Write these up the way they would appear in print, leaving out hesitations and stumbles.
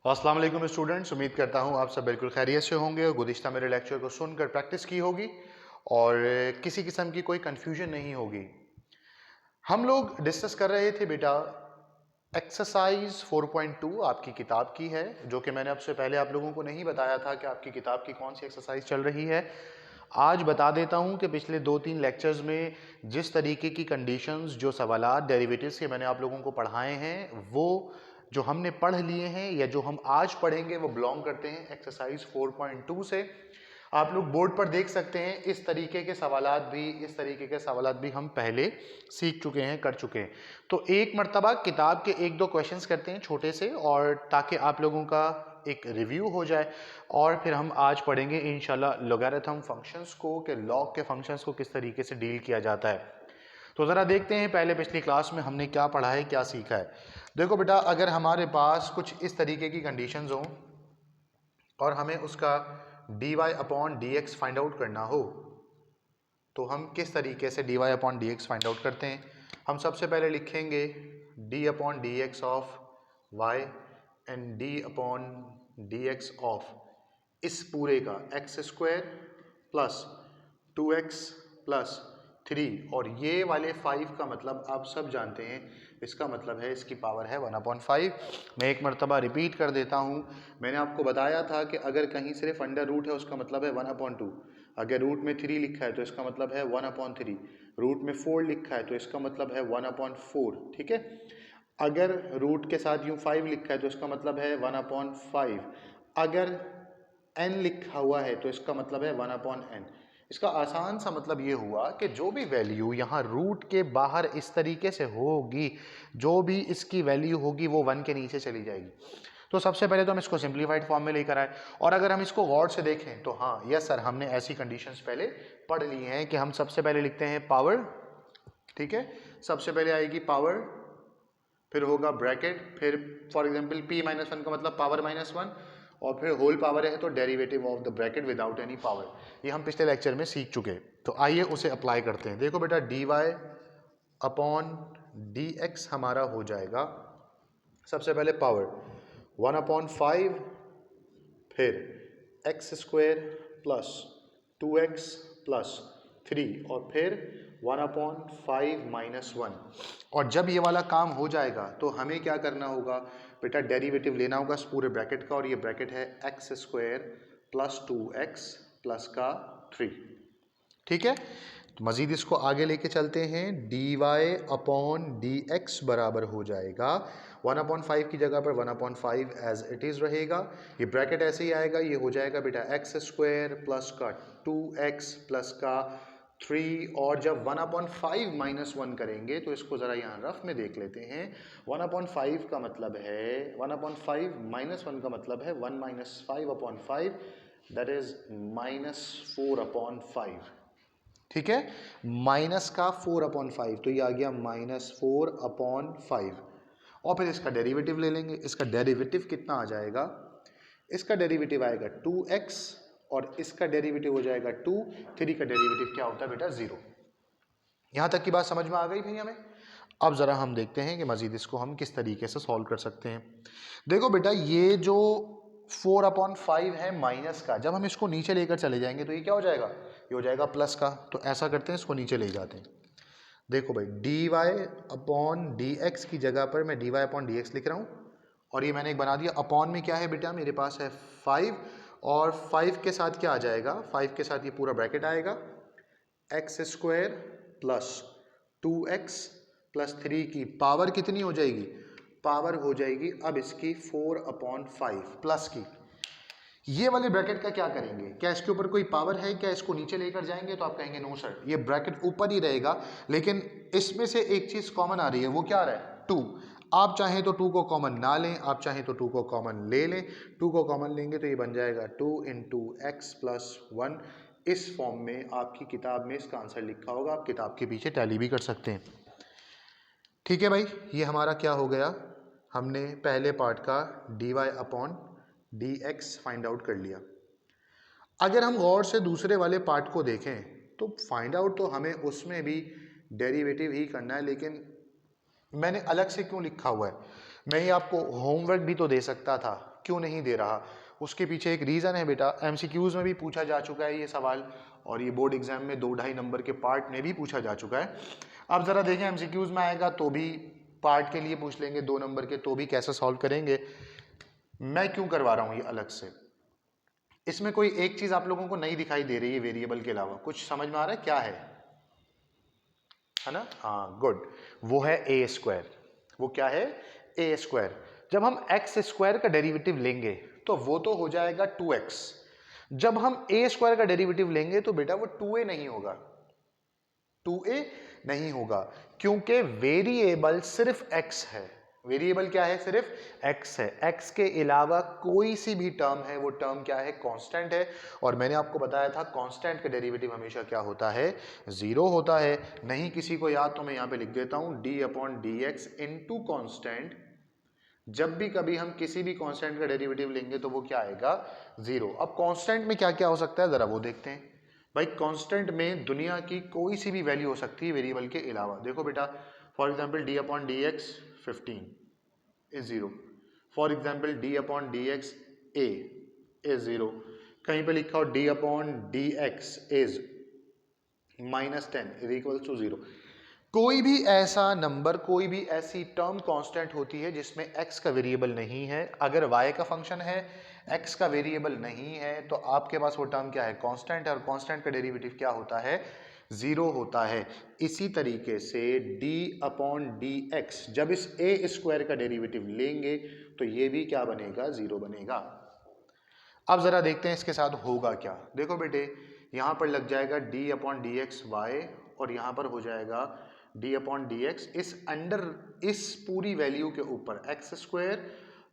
अस्सलाम वालेकुम स्टूडेंट्स, उम्मीद करता हूँ आप सब बिल्कुल खैरियत से होंगे और गुज़िश्ता मेरे लेक्चर को सुनकर प्रैक्टिस की होगी और किसी किस्म की कोई कन्फ्यूजन नहीं होगी। हम लोग डिस्कस कर रहे थे बेटा एक्सरसाइज 4.2 आपकी किताब की है, जो कि मैंने आपसे पहले आप लोगों को नहीं बताया था कि आपकी किताब की कौन सी एक्सरसाइज चल रही है। आज बता देता हूं कि पिछले 2-3 लेक्चर्स में जिस तरीके की कंडीशंस, जो सवालात डेरिवेटिव्स के मैंने आप लोगों को पढ़ाए हैं, वो जो हमने पढ़ लिए हैं या जो हम आज पढ़ेंगे वो बिलोंग करते हैं एक्सरसाइज 4.2 से। आप लोग बोर्ड पर देख सकते हैं इस तरीके के सवालात भी हम पहले सीख चुके हैं, कर चुके हैं। तो एक मर्तबा किताब के 1-2 क्वेश्चंस करते हैं छोटे से, और ताकि आप लोगों का एक रिव्यू हो जाए, और फिर हम आज पढ़ेंगे इंशाल्लाह लॉगरिथम फंक्शंस को, कि लॉग के फंक्शंस को किस तरीके से डील किया जाता है। तो ज़रा देखते हैं पहले पिछली क्लास में हमने क्या पढ़ा है, क्या सीखा है। देखो बेटा, अगर हमारे पास कुछ इस तरीके की कंडीशंस हों और हमें उसका dy upon D x find out करना हो, तो हम किस तरीके से dy upon D x find out करते हैं। हम सबसे पहले लिखेंगे d upon D x of y and d upon D x of इस पूरे का x square plus 2x plus 3, और ये वाले 5 का मतलब आप सब जानते हैं, इसका मतलब है इसकी पावर है 1/5। मैं एक मरतबा रिपीट कर देता हूँ। मैंने आपको बताया था कि अगर कहीं सिर्फ अंडर रूट है उसका मतलब है 1/2, अगर रूट में 3 लिखा है तो इसका मतलब है 1/3, रूट में 4 लिखा है तो इसका मतलब है 1/4, ठीक है। अगर रूट के साथ यूँ 5 लिखा है तो इसका मतलब है 1/5, अगर n लिखा हुआ है तो इसका मतलब है 1/n। इसका आसान सा मतलब ये हुआ कि जो भी वैल्यू यहाँ रूट के बाहर इस तरीके से होगी, जो भी इसकी वैल्यू होगी वो 1 के नीचे चली जाएगी। तो सबसे पहले तो हम इसको सिंप्लीफाइड फॉर्म में लेकर आए, और अगर हम इसको गौर से देखें तो हाँ, यस सर, हमने ऐसी कंडीशंस पहले पढ़ ली हैं कि हम सबसे पहले लिखते हैं पावर, ठीक है। सबसे पहले आएगी पावर, फिर होगा ब्रैकेट, फिर फॉर एग्जांपल p-1 का मतलब पावर -1, और फिर होल पावर है तो derivative of the bracket without any power. ये हम पिछले लेक्चर में सीख चुके। तो आइए उसे अप्लाई करते हैं। देखो बेटा, dy अपॉन डी एक्स हमारा हो जाएगा सबसे पहले पावर 1/5, फिर x square plus 2x plus 3, और फिर 1/5 - 1। और जब ये वाला काम हो जाएगा तो हमें क्या करना होगा बेटा, डेरिवेटिव लेना होगा इस पूरे ब्रैकेट का, और ये ब्रैकेट है x square plus 2x plus का 3, ठीक है। तो मजीद इसको आगे लेके चलते हैं। dy अपॉन डी एक्स बराबर हो जाएगा 1/5 की जगह पर 1/5 एज इट इज़ रहेगा। ये ब्रैकेट ऐसे ही आएगा, ये हो जाएगा बेटा एक्स स्क्वायर प्लस का 2x प्लस का 3, और जब 1/5 - 1 करेंगे तो इसको ज़रा यहाँ रफ में देख लेते हैं। 1/5 का मतलब है 1/5 - 1 का मतलब है 1 - 5/5, दैट इज़ -4/5, ठीक है। माइनस का 4/5, तो ये आ गया -4/5, और फिर इसका डेरिवेटिव ले लेंगे। इसका डेरिवेटिव कितना आ जाएगा, इसका डेरिवेटिव आएगा 2x, और इसका डेरिवेटिव हो जाएगा 2, 3 का डेरिवेटिव क्या होता है बेटा, 0। यहां तक की बात समझ में आ गई भाई हमें। अब जरा हम देखते हैं कि मजीद इसको हम किस तरीके से सॉल्व कर सकते हैं। देखो बेटा, ये जो 4/5 है माइनस का, जब हम इसको नीचे लेकर चले जाएंगे तो ये क्या हो जाएगा, ये हो जाएगा प्लस का। तो ऐसा करते हैं, इसको नीचे ले जाते हैं। देखो भाई, dy अपॉन डी एक्स की जगह पर मैं dy अपॉन डी एक्स लिख रहा हूँ, और ये मैंने एक बना दिया। अपॉन में क्या है बेटा, मेरे पास है 5, और 5 के साथ क्या आ जाएगा, 5 के साथ ये पूरा ब्रैकेट आएगा, x square plus 2x plus 3 की पावर कितनी हो जाएगी, पावर हो जाएगी अब इसकी 4/5 प्लस की। ये वाले ब्रैकेट का क्या करेंगे, क्या इसके ऊपर कोई पावर है, क्या इसको नीचे लेकर जाएंगे, तो आप कहेंगे नो सर, ये ब्रैकेट ऊपर ही रहेगा, लेकिन इसमें से एक चीज कॉमन आ रही है, वो क्या आ रहा है, 2। आप चाहें तो 2 को कॉमन ना लें, आप चाहें तो 2 को कॉमन ले लें। 2 को कॉमन लेंगे तो ये बन जाएगा 2 × x + 1। इस फॉर्म में आपकी किताब में इसका आंसर लिखा होगा, आप किताब के पीछे टैली भी कर सकते हैं, ठीक है भाई। ये हमारा क्या हो गया, हमने पहले पार्ट का dy upon D x find out कर लिया। अगर हम गौर से दूसरे वाले पार्ट को देखें तो फाइंड आउट तो हमें उसमें भी डेरिवेटिव ही करना है, लेकिन मैंने अलग से क्यों लिखा हुआ है, मैं ही आपको होमवर्क भी तो दे सकता था, क्यों नहीं दे रहा? उसके पीछे एक रीज़न है बेटा, एमसीक्यूज़ में भी पूछा जा चुका है ये सवाल, और ये बोर्ड एग्जाम में 2-2.5 नंबर के पार्ट में भी पूछा जा चुका है। अब ज़रा देखें एमसीक्यूज़ में आएगा तो भी पार्ट के लिए पूछ लेंगे 2 नंबर के, तो भी कैसे सॉल्व करेंगे। मैं क्यों करवा रहा हूँ ये अलग से? इसमें कोई एक चीज़ आप लोगों को नहीं दिखाई दे रही है वेरिएबल के अलावा, कुछ समझ में आ रहा है क्या है ना? हाँ गुड, वो है ए स्क्वायर। वो क्या है? ए स्क्वायर। जब हम एक्स स्क्वायर का डेरिवेटिव लेंगे तो वो तो हो जाएगा 2x। जब हम ए स्क्वायर का डेरिवेटिव लेंगे तो बेटा वो 2a नहीं होगा, 2a नहीं होगा, क्योंकि वेरिएबल सिर्फ x है। वेरिएबल क्या है? सिर्फ x है। x के अलावा कोई सी भी टर्म है वो टर्म क्या है? कांस्टेंट है। और मैंने आपको बताया था कांस्टेंट का डेरिवेटिव हमेशा क्या होता है? 0 होता है। नहीं किसी को याद तो मैं यहां पे लिख देता हूं d upon D x into constant. जब भी कभी हम किसी भी कांस्टेंट का डेरिवेटिव लेंगे तो वो क्या आएगा? 0। अब कांस्टेंट में क्या क्या हो सकता है जरा वो देखते हैं। भाई कांस्टेंट में दुनिया की कोई सी भी वैल्यू हो सकती है वेरिएबल के अलावा। देखो बेटा, for example d upon D X 15 is 0। For example d upon D X a is 0। कहीं पे लिखा हो d upon D X is -10 is equal to 0। कोई भी ऐसा नंबर, कोई भी ऐसी टर्म कांस्टेंट होती है जिसमें x का वेरिएबल नहीं है। अगर y का फंक्शन है, x का वेरिएबल नहीं है, तो आपके पास वो टर्म क्या है? कांस्टेंट है। और कांस्टेंट का डेरिवेटिव क्या होता है? 0 होता है। इसी तरीके से d अपॉन डी एक्स, जब इस a स्क्वायर का डेरिवेटिव लेंगे तो ये भी क्या बनेगा? 0 बनेगा। अब जरा देखते हैं इसके साथ होगा क्या। देखो बेटे, यहां पर लग जाएगा d upon D X Y, और यहां पर हो जाएगा d अपॉन डी एक्स इस पूरी वैल्यू के ऊपर एक्स स्क्वायर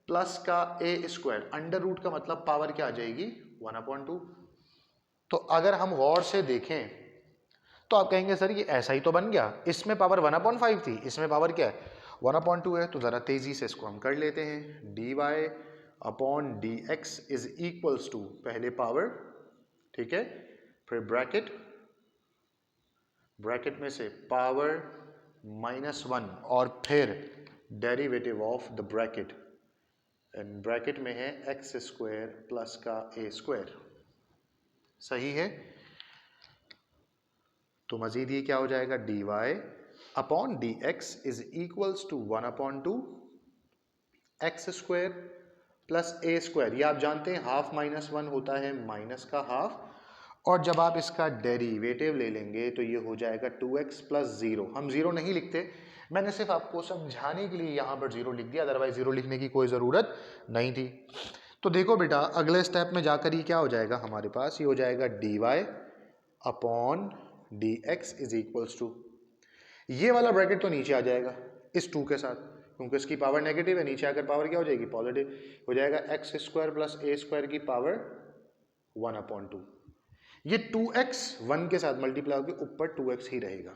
प्लस का ए स्क्वायर। अंडर रूट का मतलब पावर क्या आ जाएगी? 1/2। तो अगर हम गौर से देखें तो आप कहेंगे सर ये ऐसा ही तो बन गया, इसमें पावर 1/5 थी, इसमें पावर क्या है? 1/2 है। तो जरा तेजी से इसको हम कर लेते हैं। D Y upon D X is equals to, पहले पावर, ठीक है, फिर ब्रैकेट में से पावर -1 और फिर derivative of the bracket, and bracket में है एक्स स्क्वायर प्लस का ए स्क्वायर। सही है? तो मजीद ये क्या हो जाएगा? D Y upon D X is equals to 1/2 X square plus A square. ये आप जानते हैं हाफ -1 होता है माइनस का हाफ, और जब आप इसका डेरिवेटिव ले लेंगे तो ये हो जाएगा 2x प्लस 0। हम 0 नहीं लिखते, मैंने सिर्फ आपको समझाने के लिए यहाँ पर 0 लिख दिया, अदरवाइज 0 लिखने की कोई ज़रूरत नहीं थी। तो देखो बेटा, अगले स्टेप में जाकर ये क्या हो जाएगा हमारे पास? ये हो जाएगा D Y upon D X is equals to, ये वाला ब्रैकेट तो नीचे आ जाएगा इस 2 के साथ, क्योंकि इसकी पावर नेगेटिव है। नीचे आकर पावर क्या हो जाएगी? पॉजिटिव हो जाएगा। X square plus A square की पावर 1/2। ये 2x 1 के साथ मल्टीप्लाई होकर ऊपर 2x ही रहेगा।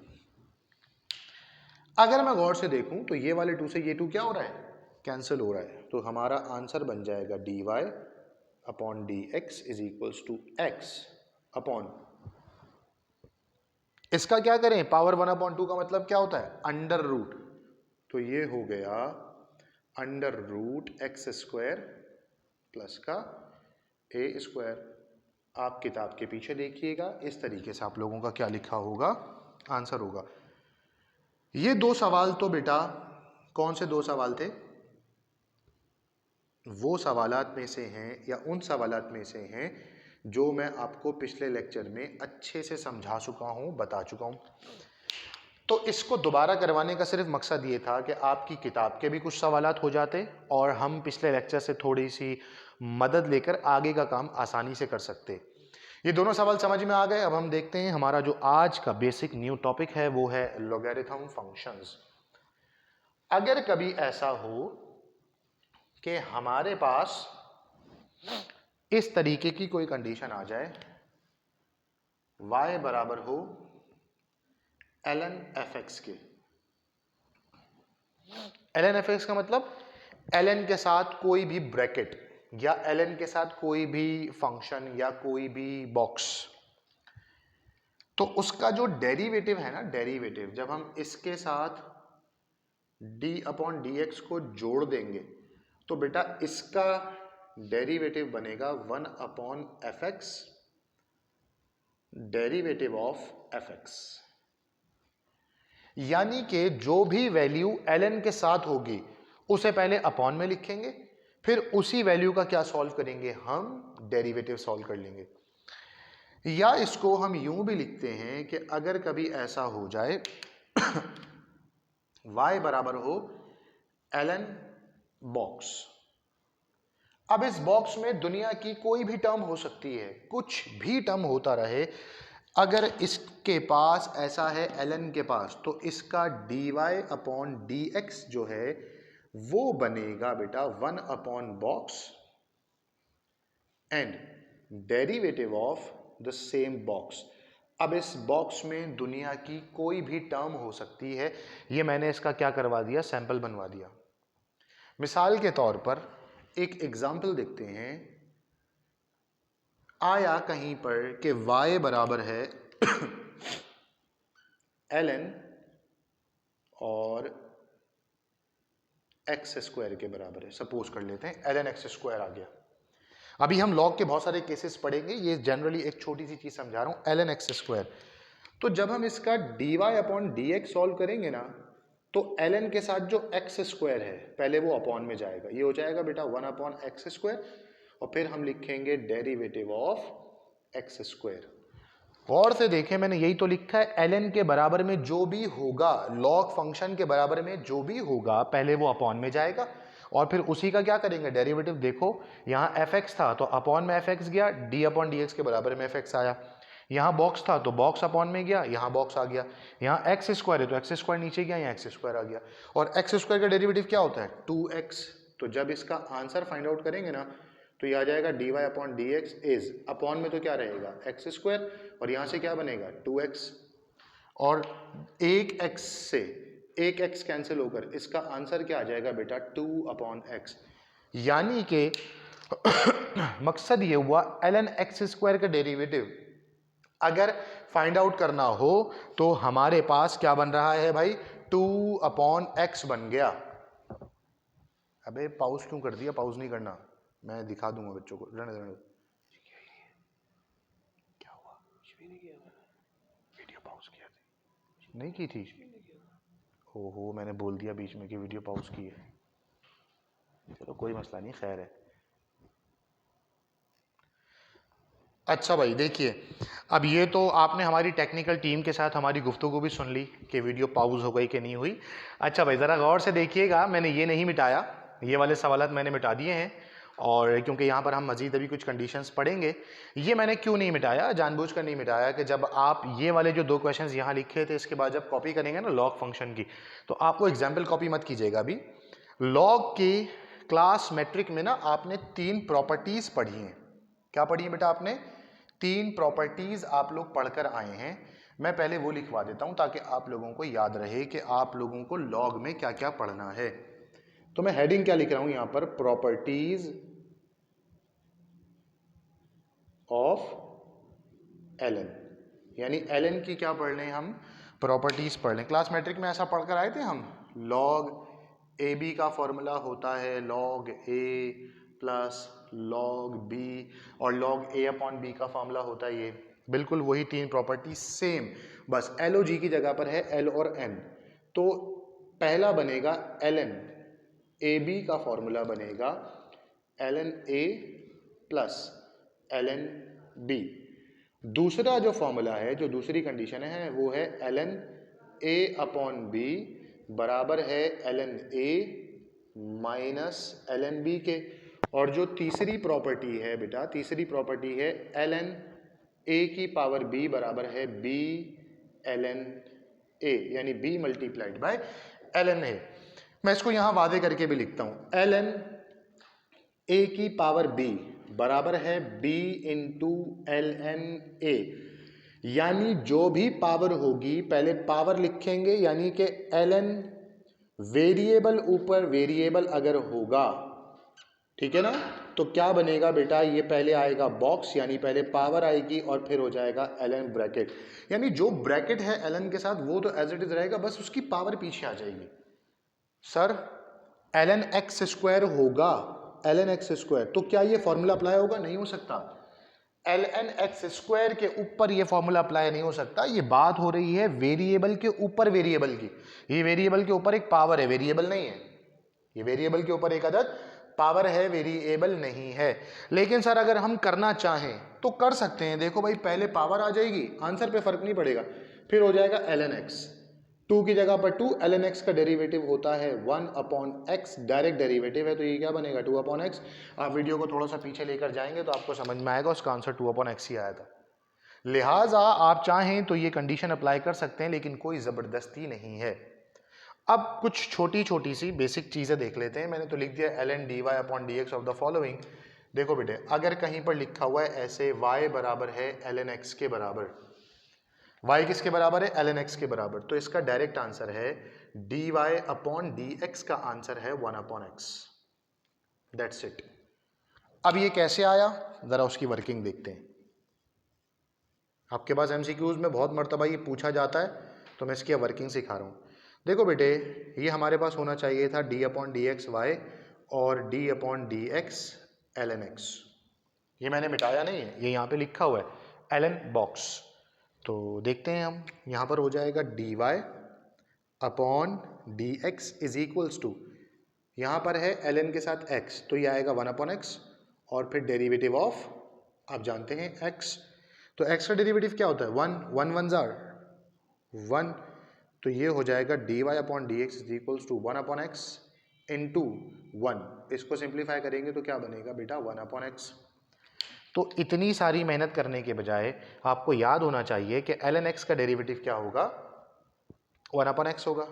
अगर मैं गौर से देखूं तो ये वाले 2 से ये 2 क्या हो रहा है? कैंसिल हो रहा है। तो हमारा आंसर बन जाएगा D Y upon D X is equals to X upon, इसका क्या करें? पावर 1/2 का मतलब क्या होता है? Under root. तो ये हो गया under root X square plus का ए स्क्वायर। आप किताब के पीछे देखिएगा, इस तरीके से आप लोगों का क्या लिखा होगा? आंसर होगा। ये 2 सवाल तो बेटा कौन से 2 सवाल थे? वो सवालात में से हैं, या उन सवालात में से हैं जो मैं आपको पिछले लेक्चर में अच्छे से समझा चुका हूं, बता चुका हूं। तो इसको दोबारा करवाने का सिर्फ मकसद ये था कि आपकी किताब के भी कुछ सवालात हो जाते और हम पिछले लेक्चर से थोड़ी सी मदद लेकर आगे का काम आसानी से कर सकते। ये दोनों सवाल समझ में आ गए। अब हम देखते हैं हमारा जो आज का बेसिक न्यू टॉपिक है वो है लॉगरिथम फंक्शंस। अगर कभी ऐसा हो कि हमारे पास इस तरीके की कोई कंडीशन आ जाए, y बराबर हो ln fx के। ln fx का मतलब ln के साथ कोई भी ब्रैकेट, या ln के साथ कोई भी फंक्शन, या कोई भी बॉक्स, तो उसका जो डेरिवेटिव है ना, डेरिवेटिव जब हम इसके साथ डी अपॉन डी एक्स को जोड़ देंगे तो बेटा इसका डेरिवेटिव बनेगा 1 upon F x derivative of F x. यानी कि जो भी वैल्यू ln के साथ होगी उसे पहले अपॉन में लिखेंगे, फिर उसी वैल्यू का क्या सॉल्व करेंगे, हम डेरिवेटिव सॉल्व कर लेंगे। या इसको हम यूं भी लिखते हैं कि अगर कभी ऐसा हो जाए y बराबर हो ln बॉक्स। अब इस बॉक्स में दुनिया की कोई भी टर्म हो सकती है, कुछ भी टर्म होता रहे। अगर इसके पास ऐसा है ln के पास, तो इसका dy अपॉन dx जो है वो बनेगा बेटा 1 upon box and derivative of the same box. अब इस बॉक्स में दुनिया की कोई भी टर्म हो सकती है। ये मैंने इसका क्या करवा दिया, सैंपल बनवा दिया। मिसाल के तौर पर एक एग्जाम्पल देखते हैं। आया कहीं पर कि y बराबर है ln और एक्स स्क्वायर के बराबर है। सपोज कर लेते हैं ln एक्स स्क्वायर आ गया। अभी हम लॉग के बहुत सारे केसेस पढ़ेंगे, ये जनरली एक छोटी सी चीज समझा रहा हूं, ln एक्स स्क्वायर। तो जब हम इसका dy upon D x solve करेंगे ना, तो ln के साथ जो एक्स स्क्वायर है पहले वो अपॉन में जाएगा, ये हो जाएगा बेटा 1 अपॉन एक्स स्क्वायर, और फिर हम लिखेंगे डेरिवेटिव ऑफ एक्स स्क्वायर। गौर से देखें, मैंने यही तो लिखा है, ln के बराबर में जो भी होगा, लॉग फंक्शन के बराबर में जो भी होगा पहले वो अपॉन में जाएगा और फिर उसी का क्या करेंगे, डेरिवेटिव। देखो यहाँ एफ एक्स था तो अपॉन में एफ एक्स गया, डी अपॉन डी एक्स के बराबर में एफ एक्स आया। यहाँ बॉक्स था तो बॉक्स अपॉन में गया, यहाँ बॉक्स आ गया। यहाँ एक्स स्क्वायर है तो एक्स स्क्वायर नीचे गया, यहाँ एक्स स्क्वायर आ गया। और एक्स स्क्वायर का डेरिवेटिव क्या होता है, 2x। तो जब इसका आंसर फाइंड आउट करेंगे ना, तो ये आ जाएगा dy upon D X is, upon में तो क्या रहेगा एक्स स्क्वायर, और यहाँ से क्या बनेगा 2x, और एक x से एक x कैंसिल होकर इसका आंसर क्या आ जाएगा बेटा 2 अपॉन एक्स। यानी कि मकसद ये हुआ ln एक्स स्क्वायर का डेरिवेटिव अगर फाइंड आउट करना हो तो हमारे पास क्या बन रहा है भाई, 2 अपॉन एक्स बन गया। अबे पाउज क्यों कर दिया, पाउज नहीं करना, मैं दिखा दूंगा बच्चों को। रहने दो। क्या हुआ, वीडियो पाउज किया थी, नहीं की थी? ओहो, मैंने बोल दिया बीच में कि वीडियो पाउज की है। चलो कोई मसला नहीं, खैर है। अच्छा भाई देखिए, अब ये तो आपने हमारी टेक्निकल टीम के साथ हमारी गुफ्तगू भी सुन ली कि वीडियो पाउज हो गई कि नहीं हुई। अच्छा भाई ज़रा गौर से देखिएगा, मैंने ये नहीं मिटाया, ये वाले सवालात मैंने मिटा दिए हैं, और क्योंकि यहाँ पर हम मज़ीद अभी कुछ कंडीशंस पढ़ेंगे। ये मैंने क्यों नहीं मिटाया, जानबूझ कर नहीं मिटाया कि जब आप ये वाले जो 2 क्वेश्चंस यहाँ लिखे थे, इसके बाद जब कॉपी करेंगे ना लॉग फंक्शन की, तो आपको एग्जाम्पल कॉपी मत कीजिएगा। अभी लॉग की क्लास मेट्रिक में ना आपने 3 प्रॉपर्टीज़ पढ़ी हैं। क्या पढ़ी है बेटा आपने, 3 प्रॉपर्टीज आप लोग पढ़कर आए हैं। मैं पहले वो लिखवा देता हूं ताकि आप लोगों को याद रहे कि आप लोगों को लॉग में क्या क्या पढ़ना है। तो मैं हेडिंग क्या लिख रहा हूं यहां पर, प्रॉपर्टीज ऑफ ln, यानी ln की क्या पढ़ लें हम, प्रॉपर्टीज पढ़ लें। क्लास मैट्रिक में ऐसा पढ़कर आए थे हम, लॉग ए बी का फॉर्मूला होता है लॉग ए प्लस लॉग बी, और लॉग ए अपॉन बी का फॉर्मूला होता है ये, बिल्कुल वही 3 प्रॉपर्टी सेम, बस एल ओ जी की जगह पर है एल और एन। तो पहला बनेगा ln ए बी का फॉर्मूला बनेगा ln ए प्लस ln बी। दूसरा जो फॉर्मूला है, जो दूसरी कंडीशन है, वो है ln ए अपॉन बी बराबर है ln ए माइनस ln बी के। और जो तीसरी प्रॉपर्टी है बेटा, तीसरी प्रॉपर्टी है ln ए की पावर b बराबर है b ln a, यानी b multiplied by ln a। मैं इसको यहां वादे करके भी लिखता हूं, ln a की पावर b बराबर है b इंटू ln a, यानी जो भी पावर होगी पहले पावर लिखेंगे, यानी कि ln वेरिएबल ऊपर वेरिएबल अगर होगा, ठीक है ना, तो क्या बनेगा बेटा, ये पहले आएगा बॉक्स, यानी पहले पावर आएगी और फिर हो जाएगा ln ब्रैकेट, यानी जो ब्रैकेट है ln के साथ वो तो एज इट इज रहेगा, बस उसकी पावर पीछे आ जाएगी। सर ln x स्क्वायर होगा, ln x स्क्वायर, तो क्या ये फॉर्मूला अप्लाई होगा? नहीं हो सकता। ln x स्क्वायर के ऊपर ये फॉर्मूला अप्लाई नहीं हो सकता। ये बात हो रही है वेरिएबल के ऊपर वेरिएबल की। ये वेरिएबल के ऊपर एक पावर है, वेरिएबल नहीं है। ये वेरिएबल के ऊपर एक अदद पावर है, वेरिएबल नहीं है। लेकिन सर अगर हम करना चाहें तो कर सकते हैं। देखो भाई, पहले पावर आ जाएगी, आंसर पे फर्क नहीं पड़ेगा, फिर हो जाएगा ln x, 2 की जगह पर 2, ln x का डेरिवेटिव होता है 1 अपॉन x, डायरेक्ट डेरिवेटिव है, तो ये क्या बनेगा 2 अपॉन x। आप वीडियो को थोड़ा सा पीछे लेकर जाएंगे तो आपको समझ में आएगा, उसका आंसर 2 अपॉन x ही आया था। लिहाजा आप चाहें तो ये कंडीशन अप्लाई कर सकते हैं, लेकिन कोई ज़बरदस्ती नहीं है। अब कुछ छोटी छोटी सी बेसिक चीज़ें देख लेते हैं। मैंने तो लिख दिया ln dy upon dx of the following. देखो बेटे, अगर कहीं पर लिखा हुआ है ऐसे y बराबर है ln x के बराबर, y किसके बराबर है? ln x के बराबर, तो इसका डायरेक्ट आंसर है dy अपॉन dx का आंसर है 1 अपॉन x। That's it. अब ये कैसे आया, ज़रा उसकी वर्किंग देखते हैं। आपके पास MCQs में बहुत मर्तबा ये पूछा जाता है, तो मैं इसकी वर्किंग सिखा रहा हूँ। देखो बेटे, ये हमारे पास होना चाहिए था d upon D X Y और d upon D X ln x। ये मैंने मिटाया नहीं है, ये यहाँ पे लिखा हुआ है ln बॉक्स। तो देखते हैं हम, यहाँ पर हो जाएगा dy upon D X is equals to, यहाँ पर है ln के साथ x, तो ये आएगा 1 अपॉन x और फिर डेरिवेटिव ऑफ, आप जानते हैं x, तो x का डेरिवेटिव क्या होता है? 1 1 जार 1, तो ये हो जाएगा dy upon D X is equals to 1 upon X into 1। इसको सिंप्लीफाई करेंगे तो क्या बनेगा बेटा? 1 अपॉन एक्स। तो इतनी सारी मेहनत करने के बजाय आपको याद होना चाहिए कि ln x का डेरिवेटिव क्या होगा? 1 अपॉन एक्स होगा।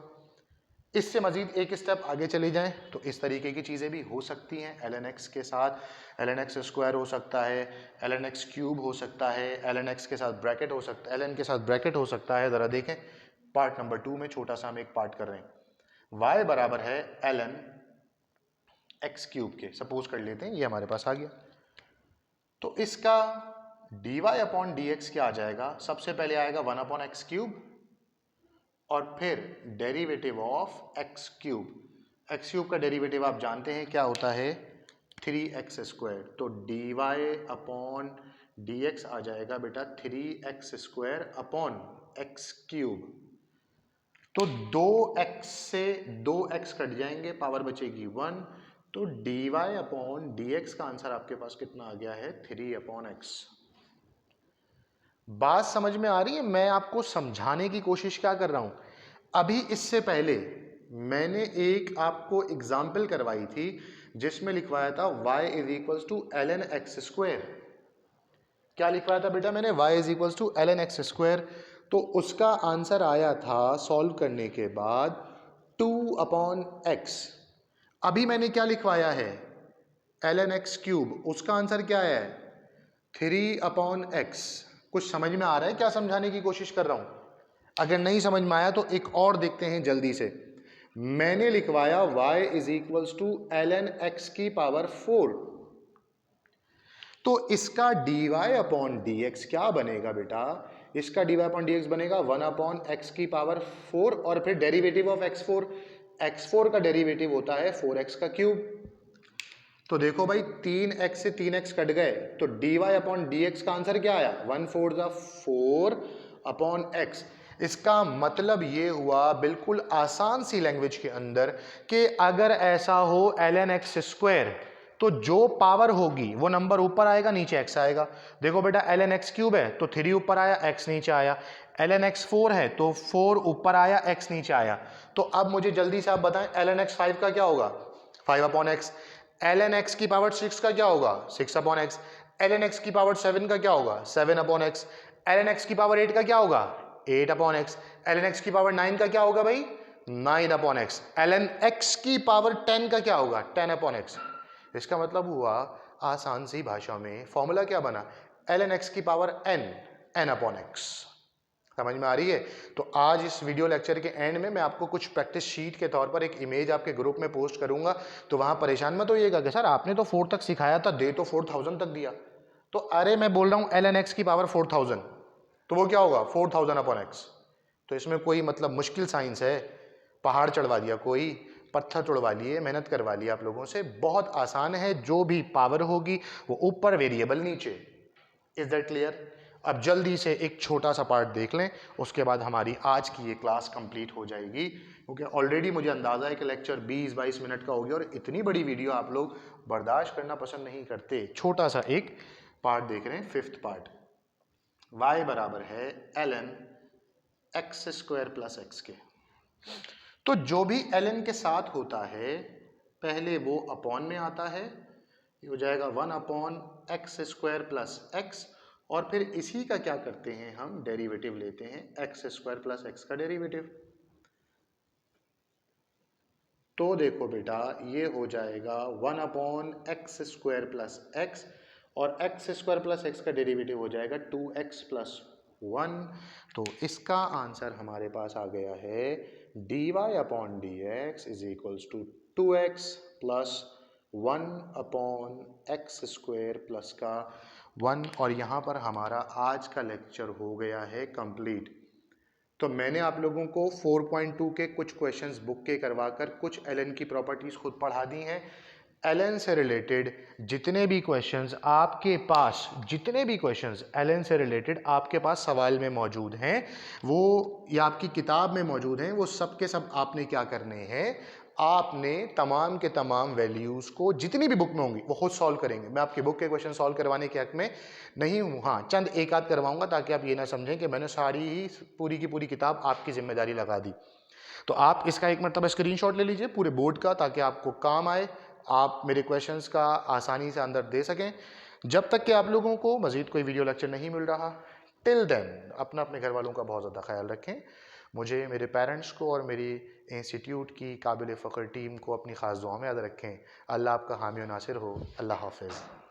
इससे मजीद एक स्टेप आगे चले जाएं तो इस तरीके की चीज़ें भी हो सकती हैं। ln x के साथ ln x स्क्वायर हो सकता है, ln x क्यूब हो सकता है, ln x के साथ ब्रैकेट हो सकता है, ln के साथ ब्रैकेट हो सकता है। ज़रा देखें पार्ट नंबर 2 में, छोटा सा हम एक पार्ट कर रहे हैं। y बराबर है ln x क्यूब के, सपोज कर लेते हैं ये हमारे पास आ गया। तो इसका dy अपॉन डी एक्स क्या आ जाएगा? सबसे पहले आएगा 1 अपॉन एक्स क्यूब और फिर derivative of x cube. X cube का डेरिवेटिव आप जानते हैं क्या होता है? 3x square. तो dy अपॉन डी एक्स आ जाएगा बेटा 3x square upon x cube. तो 2x से 2x कट जाएंगे, पावर बचेगी 1, तो dy अपॉन डी एक्स का आंसर आपके पास कितना आ गया है? 3 अपॉन एक्स। बात समझ में आ रही है? मैं आपको समझाने की कोशिश क्या कर रहा हूं। अभी इससे पहले मैंने एक आपको एग्जाम्पल करवाई थी जिसमें लिखवाया था y is equals to ln x square. क्या लिखवाया था बेटा मैंने? y is equals to ln x square. तो उसका आंसर आया था सॉल्व करने के बाद 2 अपॉन एक्स। अभी मैंने क्या लिखवाया है? ln x cube. उसका आंसर क्या है? 3 अपॉन एक्स। कुछ समझ में आ रहा है क्या समझाने की कोशिश कर रहा हूं? अगर नहीं समझ में आया तो एक और देखते हैं जल्दी से। मैंने लिखवाया y is equals to ln x की पावर 4। तो इसका dy अपॉन डी एक्स क्या बनेगा बेटा? इसका dy अपॉन डी एक्स बनेगा 1 अपॉन एक्स की पावर 4 और फिर डेरिवेटिव ऑफ x4। x4 का डेरिवेटिव होता है 4x का क्यूब। तो देखो भाई 3x से 3x कट गए, तो dy अपॉन डी एक्स का आंसर क्या आया? 1 4 ज़ा 4 अपॉन x। इसका मतलब ये हुआ बिल्कुल आसान सी लैंग्वेज के अंदर कि अगर ऐसा हो ln x स्क्वायर, तो जो पावर होगी वो नंबर ऊपर आएगा, नीचे x आएगा। देखो बेटा ln x क्यूब है तो 3 ऊपर आया, x नीचे आया। ln x 4 है तो 4 ऊपर आया, x नीचे आया। तो अब मुझे जल्दी से आप बताएं ln x 5 का क्या होगा? 5 अपॉन एक्स। ln x की पावर 6 का क्या होगा? 6 अपॉन एक्स। ln x की पावर 7 का क्या होगा? 7 अपॉन एक्स। ln x की पावर 8 का क्या होगा? 8 अपॉन एक्स। ln x की पावर 9 का क्या होगा भाई? 9 अपॉन एक्स। ln x की पावर 10 का क्या होगा? 10 अपॉन एक्स। इसका मतलब हुआ आसान सी भाषा में फॉर्मूला क्या बना? ln x की पावर n अपॉन एक्स। समझ में आ रही है? तो आज इस वीडियो लेक्चर के एंड में मैं आपको कुछ प्रैक्टिस शीट के तौर पर एक इमेज आपके ग्रुप में पोस्ट करूंगा, तो वहां परेशान मत होइएगा कि सर आपने तो 4 तक सिखाया था, दे तो 4000 तक दिया। तो अरे मैं बोल रहा हूं ln x की पावर 4000, तो वो क्या होगा? 4000 अपॉन एक्स। तो इसमें कोई मतलब मुश्किल साइंस है? पहाड़ चढ़वा दिया कोई? पत्थर तुड़वा लिए, मेहनत करवा ली आप लोगों से। बहुत आसान है, जो भी पावर होगी वो ऊपर, वेरिएबल नीचे। Is that clear? अब जल्दी से एक छोटा सा पार्ट देख लें, उसके बाद हमारी आज की ये क्लास कंप्लीट हो जाएगी, क्योंकि ऑलरेडी मुझे अंदाज़ा है कि लेक्चर 20-22 मिनट का हो गया और इतनी बड़ी वीडियो आप लोग बर्दाश्त करना पसंद नहीं करते। छोटा सा एक पार्ट देख रहे हैं, 5th पार्ट। y बराबर है ln x square plus x के। तो जो भी ln के साथ होता है पहले वो अपॉन में आता है, ये हो जाएगा 1 upon X square plus x, और फिर इसी का क्या करते हैं हम, डेरिवेटिव लेते हैं, एक्स स्क्वायर प्लस एक्स का डेरिवेटिव। तो देखो बेटा ये हो जाएगा 1 upon X square plus x, और एक्स स्क्वायर प्लस एक्स का डेरिवेटिव हो जाएगा 2x प्लस 1। तो इसका आंसर हमारे पास आ गया है dy upon D X is equals to 2x plus 1 upon X square plus का 1। और यहाँ पर हमारा आज का लेक्चर हो गया है कंप्लीट। तो मैंने आप लोगों को 4.2 के कुछ क्वेश्चंस बुक के करवाकर कुछ एलन की प्रॉपर्टीज खुद पढ़ा दी हैं। एलन से रिलेटेड जितने भी क्वेश्चंस आपके पास, जितने भी क्वेश्चंस एलन से रिलेटेड आपके पास सवाल में मौजूद हैं, वो या आपकी किताब में मौजूद हैं, वो सब के सब आपने क्या करने हैं, आपने तमाम के तमाम वैल्यूज़ को जितनी भी बुक में होंगी वो खुद सॉल्व करेंगे। मैं आपकी बुक के क्वेश्चन सॉल्व करवाने के हक में नहीं हूँ, हाँ चंद एक आध करवाऊंगा ताकि आप ये ना समझें कि मैंने सारी ही पूरी की पूरी किताब आपकी जिम्मेदारी लगा दी। तो आप इसका एक मरतबा स्क्रीनशॉट ले लीजिए पूरे बोर्ड का, ताकि आपको काम आए, आप मेरे क्वेश्चंस का आसानी से अंदर दे सकें। जब तक कि आप लोगों को मज़ीद कोई वीडियो लेक्चर नहीं मिल रहा, टिल देन अपना अपने घर वालों का बहुत ज़्यादा ख्याल रखें। मुझे, मेरे पेरेंट्स को और मेरी इंस्टीट्यूट की काबिल फ़ख्र टीम को अपनी ख़ास दुआ में याद रखें। अल्लाह आपका हामी और नासिर हो। अल्लाह हाफ़िज़।